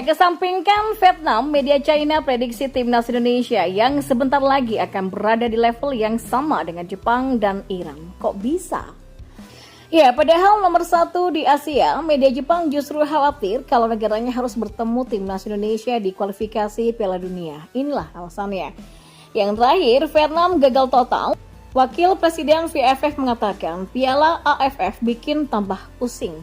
kesampingkan Vietnam, media China prediksi timnas Indonesia yang sebentar lagi akan berada di level yang sama dengan Jepang dan Iran. Kok bisa? Ya, padahal nomor 1 di Asia, media Jepang justru khawatir kalau negaranya harus bertemu timnas Indonesia di kualifikasi Piala Dunia. Inilah alasannya. Yang terakhir, Vietnam gagal total. Wakil Presiden VFF mengatakan, Piala AFF bikin tambah pusing.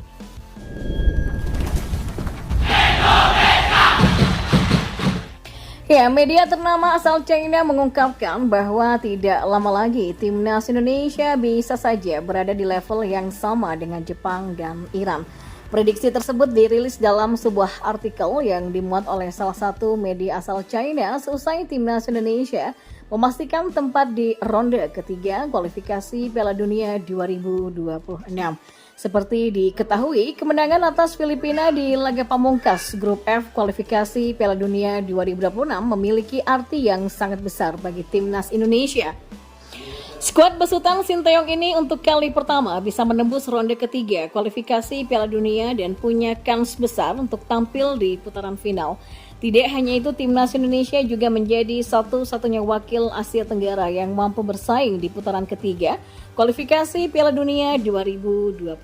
Ya, media ternama asal China mengungkapkan bahwa tidak lama lagi timnas Indonesia bisa saja berada di level yang sama dengan Jepang dan Iran. Prediksi tersebut dirilis dalam sebuah artikel yang dimuat oleh salah satu media asal China seusai timnas Indonesia memastikan tempat di ronde ketiga kualifikasi Piala Dunia 2026. Seperti diketahui, kemenangan atas Filipina di laga pamungkas Grup F kualifikasi Piala Dunia 2026 memiliki arti yang sangat besar bagi timnas Indonesia. Skuad besutan Sinteyong ini untuk kali pertama bisa menembus ronde ketiga kualifikasi Piala Dunia dan punya kans besar untuk tampil di putaran final. Tidak hanya itu, timnas Indonesia juga menjadi satu-satunya wakil Asia Tenggara yang mampu bersaing di putaran ketiga kualifikasi Piala Dunia 2026.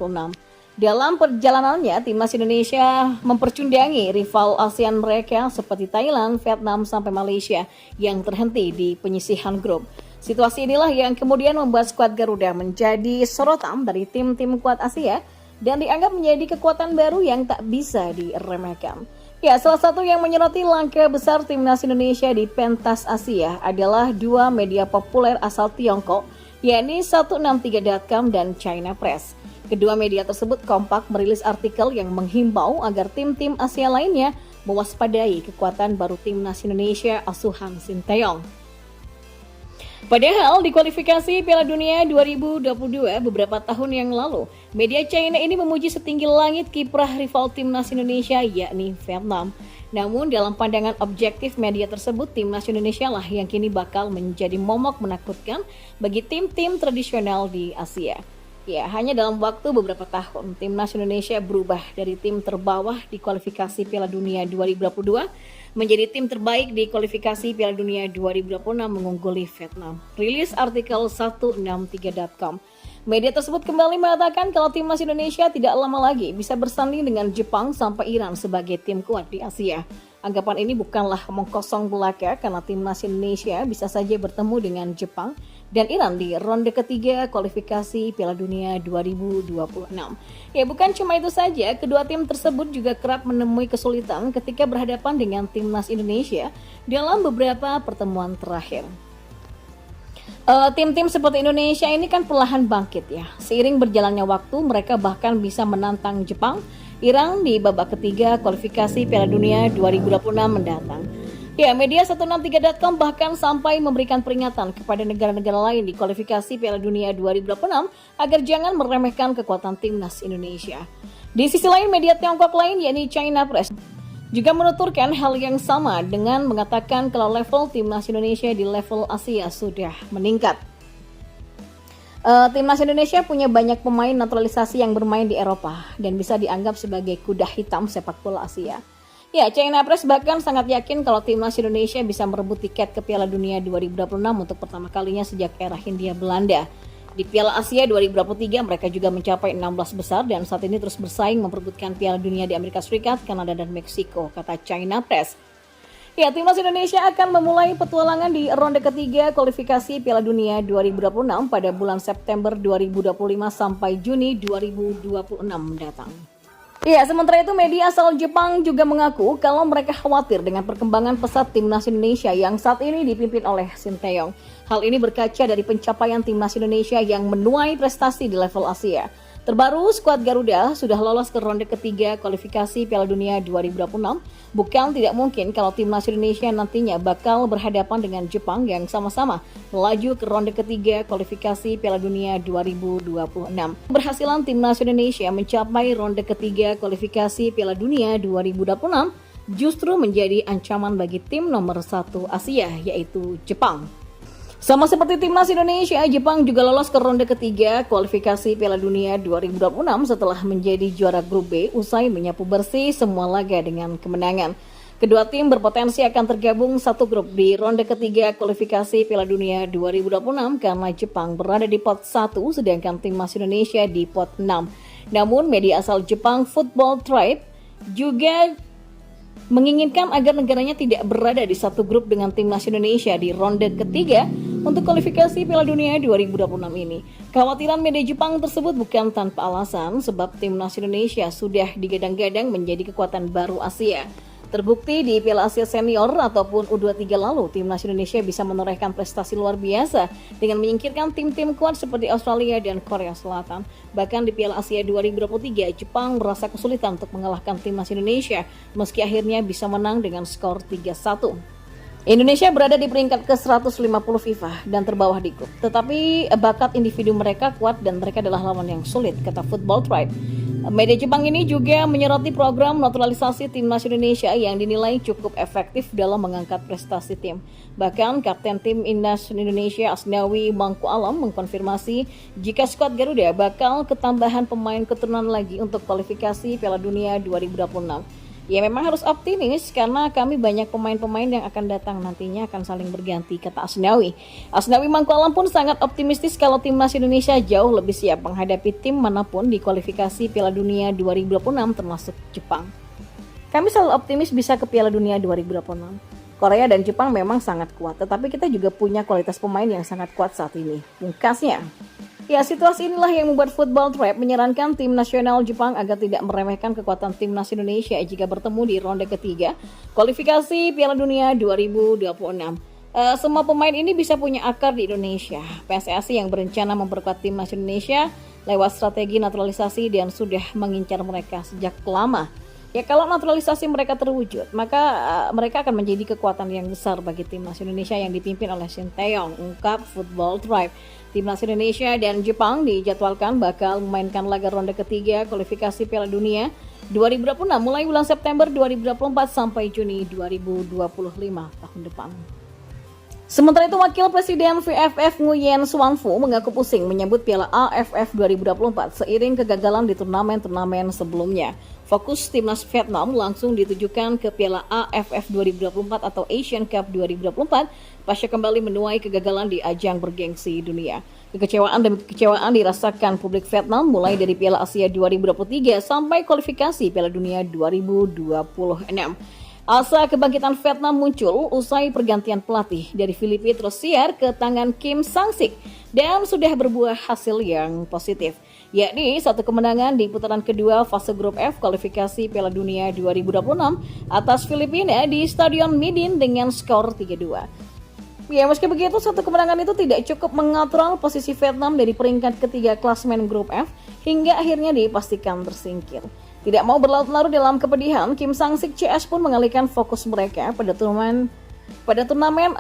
Dalam perjalanannya, timnas Indonesia mempercundangi rival ASEAN mereka seperti Thailand, Vietnam, sampai Malaysia yang terhenti di penyisihan grup. Situasi inilah yang kemudian membuat skuad Garuda menjadi sorotan dari tim-tim kuat Asia dan dianggap menjadi kekuatan baru yang tak bisa diremehkan. Ya, salah satu yang menyoroti langkah besar timnas Indonesia di pentas Asia adalah dua media populer asal Tiongkok, yakni 163.com dan China Press. Kedua media tersebut kompak merilis artikel yang menghimbau agar tim-tim Asia lainnya mewaspadai kekuatan baru timnas Indonesia asuhan Sinteyong. Padahal di kualifikasi Piala Dunia 2022 beberapa tahun yang lalu, media China ini memuji setinggi langit kiprah rival timnas Indonesia yakni Vietnam. Namun dalam pandangan objektif media tersebut, timnas Indonesia lah yang kini bakal menjadi momok menakutkan bagi tim-tim tradisional di Asia. Ya, hanya dalam waktu beberapa tahun, timnas Indonesia berubah dari tim terbawah di kualifikasi Piala Dunia 2022 menjadi tim terbaik di kualifikasi Piala Dunia 2026 mengungguli Vietnam. Rilis artikel 163.com. Media tersebut kembali mengatakan kalau timnas Indonesia tidak lama lagi bisa bersanding dengan Jepang sampai Iran sebagai tim kuat di Asia. Anggapan ini bukanlah omong kosong belaka karena timnas Indonesia bisa saja bertemu dengan Jepang dan Iran di ronde ketiga kualifikasi Piala Dunia 2026. Ya, bukan cuma itu saja, kedua tim tersebut juga kerap menemui kesulitan ketika berhadapan dengan timnas Indonesia dalam beberapa pertemuan terakhir. Tim-tim seperti Indonesia ini kan perlahan bangkit ya. Seiring berjalannya waktu, mereka bahkan bisa menantang Jepang, Iran di babak ketiga kualifikasi Piala Dunia 2026 mendatang. Ya, media 163.com bahkan sampai memberikan peringatan kepada negara-negara lain di kualifikasi Piala Dunia 2026 agar jangan meremehkan kekuatan timnas Indonesia. Di sisi lain, media Tiongkok lain yakni China Press juga menuturkan hal yang sama dengan mengatakan kalau level timnas Indonesia di level Asia sudah meningkat. Timnas Indonesia punya banyak pemain naturalisasi yang bermain di Eropa dan bisa dianggap sebagai kuda hitam sepak bola Asia. Ya, China Press bahkan sangat yakin kalau timnas Indonesia bisa merebut tiket ke Piala Dunia 2026 untuk pertama kalinya sejak era Hindia Belanda. Di Piala Asia 2023 mereka juga mencapai 16 besar dan saat ini terus bersaing memperebutkan Piala Dunia di Amerika Serikat, Kanada, dan Meksiko, kata China Press. Ya, timnas Indonesia akan memulai petualangan di ronde ketiga kualifikasi Piala Dunia 2026 pada bulan September 2025 sampai Juni 2026 mendatang. Ya, sementara itu media asal Jepang juga mengaku kalau mereka khawatir dengan perkembangan pesat timnas Indonesia yang saat ini dipimpin oleh Sinteyong. Hal ini berkaca dari pencapaian timnas Indonesia yang menuai prestasi di level Asia. Terbaru, skuad Garuda sudah lolos ke ronde ketiga kualifikasi Piala Dunia 2026. Bukan tidak mungkin kalau timnas Indonesia nantinya bakal berhadapan dengan Jepang yang sama-sama melaju ke ronde ketiga kualifikasi Piala Dunia 2026. Berhasilan timnas Indonesia mencapai ronde ketiga kualifikasi Piala Dunia 2026 justru menjadi ancaman bagi tim nomor 1 Asia, yaitu Jepang. Sama seperti timnas Indonesia, Jepang juga lolos ke ronde ketiga kualifikasi Piala Dunia 2026 setelah menjadi juara grup B usai menyapu bersih semua laga dengan kemenangan. Kedua tim berpotensi akan tergabung satu grup di ronde ketiga kualifikasi Piala Dunia 2026 karena Jepang berada di pot 1 sedangkan timnas Indonesia di pot 6. Namun media asal Jepang Football Tribe juga menginginkan agar negaranya tidak berada di satu grup dengan timnas Indonesia di ronde ketiga untuk kualifikasi Piala Dunia 2026 ini. Kekhawatiran media Jepang tersebut bukan tanpa alasan sebab timnas Indonesia sudah digadang-gadang menjadi kekuatan baru Asia. Terbukti di Piala Asia Senior ataupun U23 lalu, timnas Indonesia bisa menorehkan prestasi luar biasa dengan menyingkirkan tim-tim kuat seperti Australia dan Korea Selatan. Bahkan di Piala Asia 2023, Jepang merasa kesulitan untuk mengalahkan timnas Indonesia meski akhirnya bisa menang dengan skor 3-1. Indonesia berada di peringkat ke-150 FIFA dan terbawah di grup. Tetapi bakat individu mereka kuat dan mereka adalah lawan yang sulit, kata Football Tribe. Media Jepang ini juga menyoroti program naturalisasi timnas Indonesia yang dinilai cukup efektif dalam mengangkat prestasi tim. Bahkan Kapten Tim Timnas Indonesia Asnawi Mangku Alam mengkonfirmasi jika skuad Garuda bakal ketambahan pemain keturunan lagi untuk kualifikasi Piala Dunia 2026. Ya memang harus optimis karena kami banyak pemain-pemain yang akan datang nantinya akan saling berganti, kata Asnawi. Asnawi Mangku Alam pun sangat optimistis kalau timnas Indonesia jauh lebih siap menghadapi tim manapun di kualifikasi Piala Dunia 2026 termasuk Jepang. Kami selalu optimis bisa ke Piala Dunia 2026. Korea dan Jepang memang sangat kuat, tetapi kita juga punya kualitas pemain yang sangat kuat saat ini. Pungkasnya. Ya, situasi inilah yang membuat Football Tribe menyarankan tim nasional Jepang agar tidak meremehkan kekuatan timnas Indonesia jika bertemu di ronde ketiga kualifikasi Piala Dunia 2026. Semua pemain ini bisa punya akar di Indonesia. PSSI yang berencana memperkuat timnas Indonesia lewat strategi naturalisasi dan sudah mengincar mereka sejak lama. Ya kalau naturalisasi mereka terwujud, maka mereka akan menjadi kekuatan yang besar bagi timnas Indonesia yang dipimpin oleh Shin Tae-yong, ungkap Football Tribe. Timnas Indonesia dan Jepang dijadwalkan bakal memainkan laga ronde ketiga kualifikasi Piala Dunia 2026 mulai bulan September 2024 sampai Juni 2025 tahun depan. Sementara itu, Wakil Presiden VFF Nguyen Xuan Phuc mengaku pusing menyambut Piala AFF 2024 seiring kegagalan di turnamen-turnamen sebelumnya. Fokus timnas Vietnam langsung ditujukan ke Piala AFF 2024 atau Asian Cup 2024 pasca kembali menuai kegagalan di ajang bergengsi dunia. Kekecewaan demi kekecewaan dirasakan publik Vietnam mulai dari Piala Asia 2023 sampai kualifikasi Piala Dunia 2026. Asa kebangkitan Vietnam muncul usai pergantian pelatih dari Philippe Troussier ke tangan Kim Sang-sik dan sudah berbuah hasil yang positif, yakni satu kemenangan di putaran kedua fase grup F kualifikasi Piala Dunia 2026 atas Filipina di Stadion Midin dengan skor 3-2. Ya, meski begitu, satu kemenangan itu tidak cukup mengatur posisi Vietnam dari peringkat ketiga klasemen grup F hingga akhirnya dipastikan tersingkir. Tidak mau berlarut-larut dalam kepedihan, Kim Sang-sik CS pun mengalihkan fokus mereka pada turnamen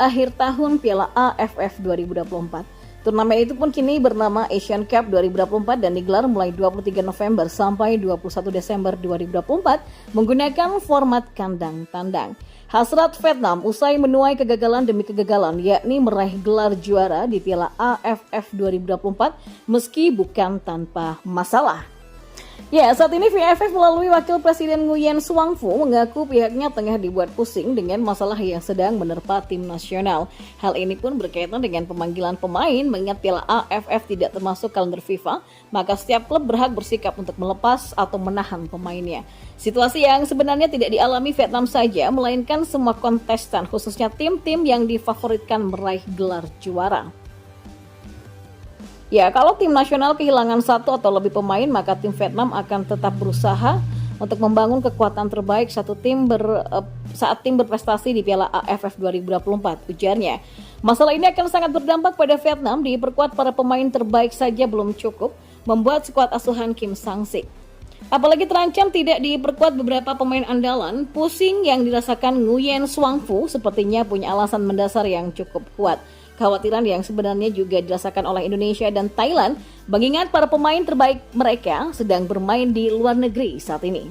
akhir tahun Piala AFF 2024. Turnamen itu pun kini bernama Asian Cup 2024 dan digelar mulai 23 November sampai 21 Desember 2024 menggunakan format kandang tandang. Hasrat Vietnam usai menuai kegagalan demi kegagalan, yakni meraih gelar juara di Piala AFF 2024 meski bukan tanpa masalah. Ya, saat ini VFF melalui Wakil Presiden Nguyen Xuan Phuc mengaku pihaknya tengah dibuat pusing dengan masalah yang sedang menerpa tim nasional. Hal ini pun berkaitan dengan pemanggilan pemain, mengingat Piala AFF tidak termasuk kalender FIFA, maka setiap klub berhak bersikap untuk melepas atau menahan pemainnya. Situasi yang sebenarnya tidak dialami Vietnam saja, melainkan semua kontestan, khususnya tim-tim yang difavoritkan meraih gelar juara. Ya, kalau tim nasional kehilangan satu atau lebih pemain, maka tim Vietnam akan tetap berusaha untuk membangun kekuatan terbaik satu tim saat tim berprestasi di Piala AFF 2024, ujarnya. Masalah ini akan sangat berdampak pada Vietnam, diperkuat para pemain terbaik saja belum cukup membuat skuad asuhan Kim Sang-sik. Apalagi terancam tidak diperkuat beberapa pemain andalan, pusing yang dirasakan Nguyen Xuan Phuc sepertinya punya alasan mendasar yang cukup kuat. Kekhawatiran yang sebenarnya juga dirasakan oleh Indonesia dan Thailand, mengingat para pemain terbaik mereka sedang bermain di luar negeri saat ini.